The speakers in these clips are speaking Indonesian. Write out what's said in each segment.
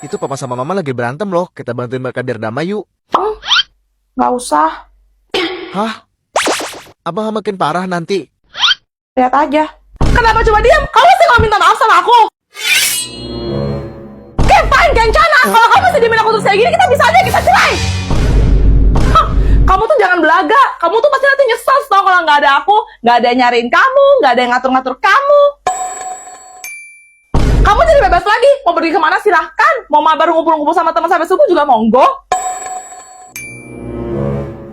Itu papa sama mama lagi berantem loh. Kita bantuin mereka biar damai yuk. Nggak usah. Hah? Abang makin parah nanti. Lihat aja. Kenapa cuma diam? Kamu sih nggak minta maaf sama aku. Fine, Kencana. Kalau kamu masih diemin aku terus kayak gini, kita bisa aja kita cerai. Hah, kamu tuh jangan belaga. Kamu tuh pasti nanti nyesel tau kalau nggak ada aku, nggak ada yang nyariin kamu, nggak ada yang ngatur-ngatur kamu. Kamu jadi bebas lagi. Mau pergi kemana silahkan. Mau mabar ngumpul-ngumpul sama teman sampai subuh juga monggo.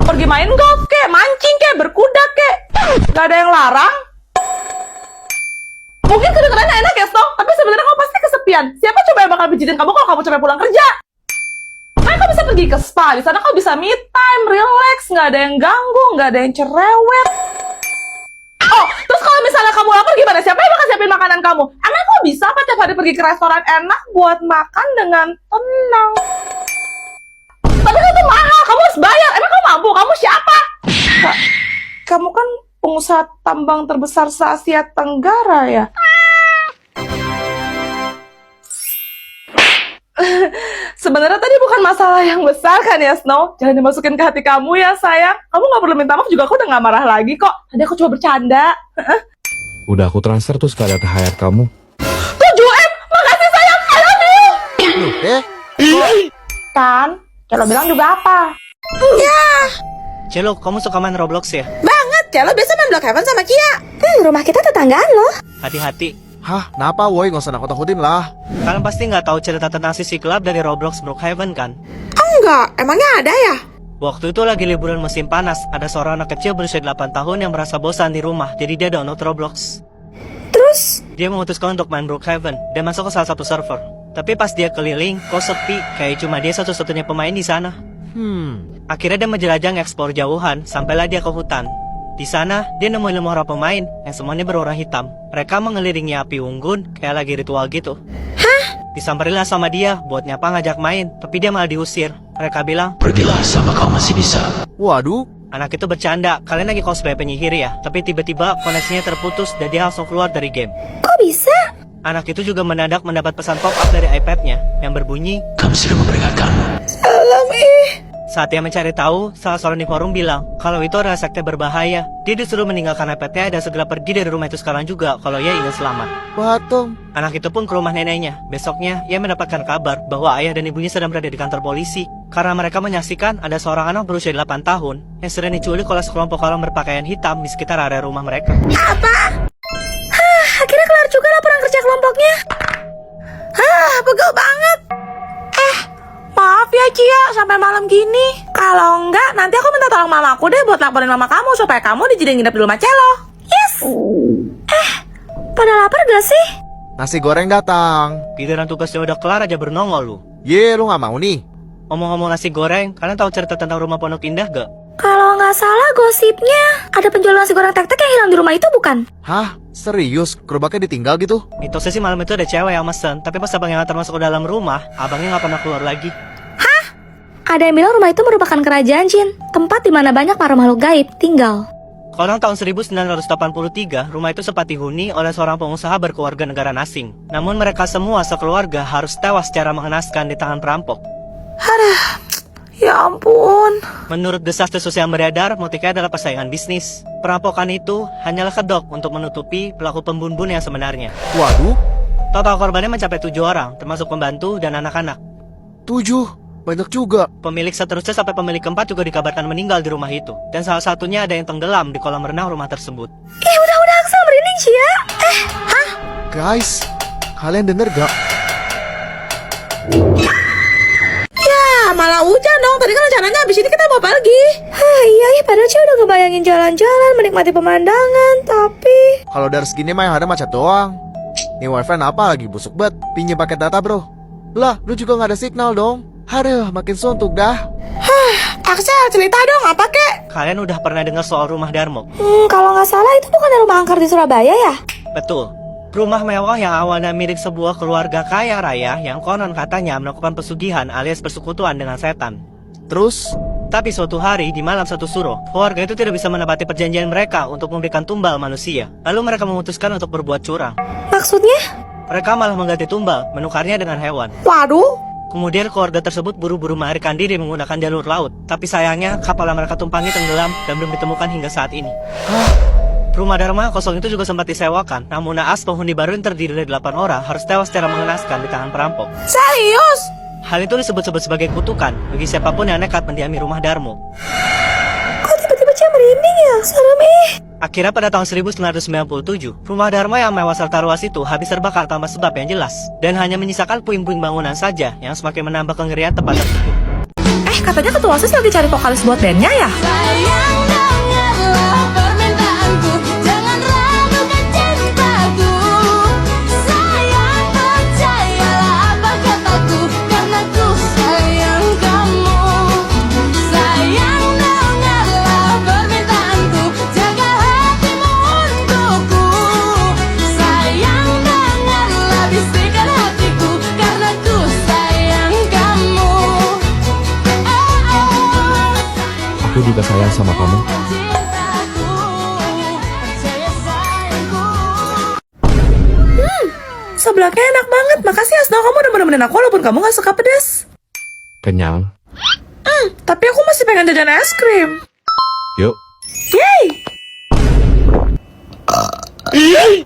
Pergi main golf kek, mancing kek, berkuda kek. Nggak ada yang larang. Mungkin kedengarannya enak ya, Stong, tapi sebenarnya kamu pasti kesepian. Siapa coba yang bakal pijitin kamu kalau kamu capek pulang kerja? Kan kamu bisa pergi ke spa, di sana kamu bisa me time, relax, nggak ada yang ganggu, nggak ada yang cerewet. Oh, terus kalau misalnya kamu lapar gimana? Siapa yang bakal siapin makanan kamu? Emang kok bisa apa tiap hari pergi ke restoran enak buat makan dengan tenang? Tapi kan itu mahal, kamu harus bayar. Emang kamu mampu? Kamu siapa? Kamu kan pengusaha tambang terbesar se-Asia Tenggara ya? Sebenarnya tadi bukan masalah yang besar kan ya, Snow? Jangan dimasukin ke hati kamu ya, sayang. Kamu gak perlu minta maaf juga, aku udah gak marah lagi kok. Tadi aku cuma bercanda. Udah aku transfer tuh sekalian ke HR kamu. 7M! Makasih sayang, I love you! Kan? Celo bilang juga apa? Celo, kamu suka main Roblox ya? Banget, Celo biasa main Blockhaven sama Kia. Rumah kita tetanggaan loh. Hati-hati. Hah? Kenapa woi? Gak usah nakut-nakutin lah. Kalian pasti nggak tahu cerita tentang sisi gelap dari Roblox Brookhaven kan? Enggak, emangnya ada ya? Waktu itu lagi liburan musim panas, ada seorang anak kecil berusia 8 tahun yang merasa bosan di rumah, jadi dia download Roblox. Terus? Dia memutuskan untuk main Brookhaven dan masuk ke salah satu server. Tapi pas dia keliling, kok sepi, kayak cuma dia satu-satunya pemain di sana. Akhirnya dia menjelajah nge-explore jauhan, sampailah dia ke hutan. Di sana, dia nemuin 5 orang pemain yang semuanya berwarna hitam. Mereka mengelilingi api unggun, kayak lagi ritual gitu. Hah? Disamperinlah sama dia, buat nyapa ngajak main, tapi dia malah diusir. Mereka bilang, Pergilah sama kau masih bisa. Waduh. anak itu bercanda, kalian lagi cosplay penyihir ya? Tapi tiba-tiba koneksinya terputus dan dia langsung keluar dari game. Kok bisa? Anak itu juga mendadak mendapat pesan pop-up dari iPad-nya yang berbunyi, Kami sudah memperingatkanmu. Salam saat dia mencari tahu, salah seorang di forum bilang kalau itu adalah sekte berbahaya. Dia disuruh meninggalkan iPad-nya dan segera pergi dari rumah itu sekarang juga kalau ia ingin selamat. Patung. Anak itu pun ke rumah neneknya. Besoknya, ia mendapatkan kabar bahwa ayah dan ibunya sedang berada di kantor polisi. Karena mereka menyaksikan ada seorang anak berusia 8 tahun yang sedang diculik oleh sekelompok orang berpakaian hitam di sekitar area rumah mereka. Apa? Akhirnya kelar juga laporan kerja kelompoknya. Pegel banget. Maaf ya Cia, sampai malam gini. Kalau enggak, nanti aku minta tolong mamaku deh buat laporin mama kamu supaya kamu dijadiin nginep di rumah Celo. Yes. Pada lapar gak sih? Nasi goreng datang. Giliran tugasnya udah kelar aja bernongol lu. Ye, lu gak mau nih? Ngomong-ngomong nasi goreng, kalian tahu cerita tentang rumah Pondok Indah gak? Kalau nggak salah gosipnya ada penjual nasi goreng tek-tek yang hilang di rumah itu bukan? Hah? Serius? Gerobaknya ditinggal gitu? Mitosnya sih malam itu ada cewek yang mesen, tapi pas abang yang ngantar masuk ke dalam rumah, abangnya nggak pernah keluar lagi. Ada yang bilang rumah itu merupakan kerajaan jin, tempat di mana banyak para makhluk gaib tinggal. Konon tahun 1983, rumah itu sempat dihuni oleh seorang pengusaha berkeluarga negara asing. Namun mereka semua sekeluarga harus tewas secara mengenaskan di tangan perampok. Ya ampun. Menurut desas-desus yang beredar, motifnya adalah persaingan bisnis. Perampokan itu hanyalah kedok untuk menutupi pelaku pembunuh yang sebenarnya. Waduh. Total korbannya mencapai 7 orang, termasuk pembantu dan anak-anak. 7? Banyak juga. Pemilik seterusnya sampai pemilik keempat juga dikabarkan meninggal di rumah itu. Dan salah satunya ada yang tenggelam di kolam renang rumah tersebut. Udah Axel merinding Cia. Guys, kalian denger gak? Malah hujan dong, tadi kan rencananya abis ini kita mau pergi. Iya, padahal Cia udah ngebayangin jalan-jalan, menikmati pemandangan, tapi... Kalau dari segini mah yang ada macet doang. Nih wifi apa lagi busuk banget. Pinjem paket data bro. Lah, lu juga gak ada signal dong. Aduh, makin suntuk dah. Axel, cerita dong, apa kek? Kalian udah pernah dengar soal rumah Darmo? Kalau nggak salah itu bukan rumah angker di Surabaya ya? Betul. Rumah mewah yang awalnya milik sebuah keluarga kaya raya yang konon katanya melakukan pesugihan alias persekutuan dengan setan. Terus? Tapi suatu hari di malam satu suro, keluarga itu tidak bisa menepati perjanjian mereka untuk memberikan tumbal manusia. Lalu mereka memutuskan untuk berbuat curang. Maksudnya? Mereka malah mengganti tumbal, menukarnya dengan hewan. Waduh, Kemudian keluarga tersebut buru-buru melarikan diri menggunakan jalur laut. Tapi sayangnya kapal yang mereka tumpangi tenggelam dan belum ditemukan hingga saat ini. Rumah Dharma kosong itu juga sempat disewakan. Namun naas penghuni baru yang terdiri dari 8 orang harus tewas secara mengenaskan di tangan perampok. Serius? Hal itu disebut-sebut sebagai kutukan bagi siapapun yang nekat mendiami rumah Darmo. Kok tiba-tiba Cia merinding ya? Serem Akhirnya pada tahun 1997, rumah Dharma yang mewah serta luas itu habis terbakar tanpa sebab yang jelas. Dan hanya menyisakan puing-puing bangunan saja yang semakin menambah kengerian tempat tersebut. Katanya ketua OSIS lagi cari vokalis buat bandnya ya? Sayang dengarlah permintaanku, jangan ragukan cintaku. Sayang percayalah apa kataku, karena ku sayang kamu. Sayang dengarlah permintaanku, jaga hatimu untukku. Sayang dengarlah bisikan hatiku, karena ku sayang kamu. Aku juga sayang sama kamu. Seblaknya enak banget. Makasih Asno, kamu udah nemenin aku walaupun kamu gak suka pedas. Kenyang? Tapi aku masih pengen jajan es krim. Yuk. Yeay!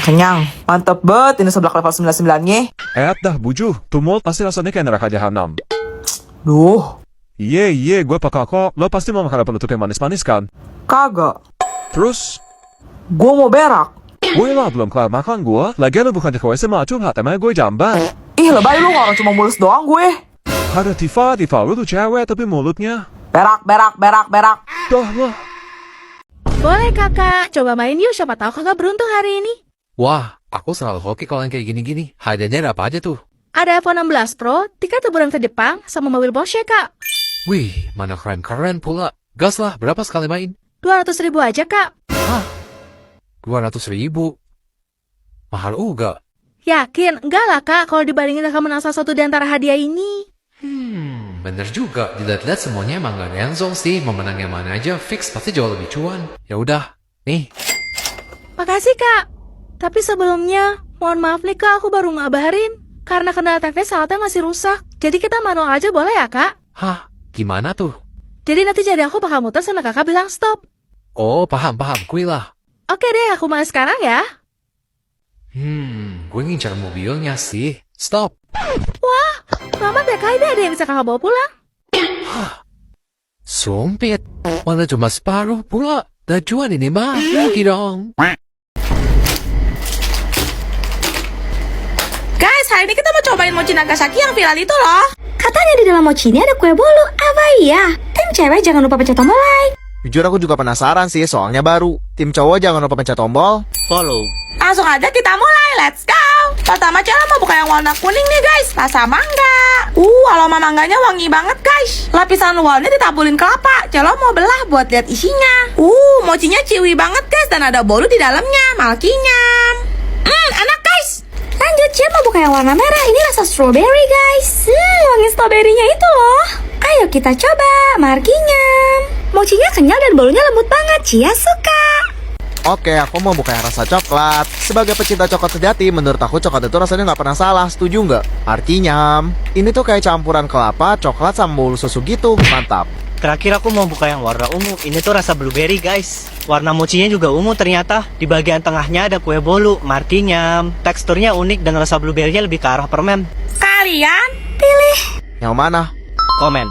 Kenyang. Mantep banget ini seblak level 99-nya. Dah buju, tuh mall pasti rasanya kayak neraka jahanam. Duh, Iya, gue pakai kok. Lo pasti mau makan penutup yang manis-manis kan? kagak. Terus, Gue mau berak. gue lah belum kelar makan gue. Lagian lo bukan ke WC mah curhat, emang gue jamban. Ih, lebay lu, orang cuma mulus doang gue. Ada Tifa lu tuh cewek tapi mulutnya. Berak. Dah lah. Boleh kakak, coba main yuk, siapa tahu kakak beruntung hari ini. Wah, aku selalu hoki kalau yang kayak gini-gini. Hadiahnya ada apa aja tuh? Ada iPhone 16 Pro, tiket liburan ke Jepang, sama mobil Porsche kak. Wih, mana keren-keren pula. Gas lah, berapa sekali main? 200.000 aja kak. 200.000. Mahal juga. Yakin? Enggak lah kak, kalau dibandingin kakak menang salah satu di antara hadiah ini. Bener juga. Dilihat-lihat semuanya emang gak ada yang zong sih. Mau menang yang mana aja, fix pasti jauh lebih cuan. Ya udah, nih. Makasih kak. Tapi sebelumnya, mohon maaf nih kak, aku baru ngabarin. Karena kendala teknis alatnya masih rusak. Jadi kita manual aja boleh ya kak? Hah, gimana tuh? Jadi nanti jadi aku bakal muter sama kakak bilang stop. Oh, paham. Kui lah. Oke deh, aku mulai sekarang ya. Gue ngincar mobilnya sih. Stop. Wah, selamat ya kak, ini ada yang bisa kakak bawa pulang. Sumpit. Mana cuma separuh pula. Dah cuan ini mah. Lagi dong. Guys, hari ini kita mau cobain mochi Nagasaki yang viral itu loh. Katanya di dalam mochi ini ada kue bolu. Apa iya? Tim cewek jangan lupa pencet tombol like. Jujur aku juga penasaran sih, soalnya baru. Tim cowok jangan lupa pencet tombol. Follow. Langsung aja kita mulai, let's go. Pertama Cela mau buka yang warna kuning nih guys, rasa mangga. Aroma mangganya wangi banget guys. Lapisan luarnya ditabulin kelapa. Cela mau belah buat lihat isinya. Mochinya ciwi banget guys dan ada bolu di dalamnya, malkinyam. Enak guys. Lanjut, Cia mau buka yang warna merah. Ini rasa strawberry guys. Wangi stroberinya itu loh. Ayo kita coba, markinya. Mochinya kenyal dan bolunya lembut banget. Cia suka. Oke, aku mau buka yang rasa coklat. Sebagai pecinta coklat sejati, menurut aku coklat itu rasanya nggak pernah salah. Setuju nggak? Artinya, ini tuh kayak campuran kelapa, coklat sama bolu susu gitu. Mantap. Terakhir aku mau buka yang warna ungu. Ini tuh rasa blueberry guys. Warna mochinya juga ungu ternyata. Di bagian tengahnya ada kue bolu, markinyam. Teksturnya unik dan rasa blueberry-nya lebih ke arah permen. Kalian Pilih. Yang mana? Komen.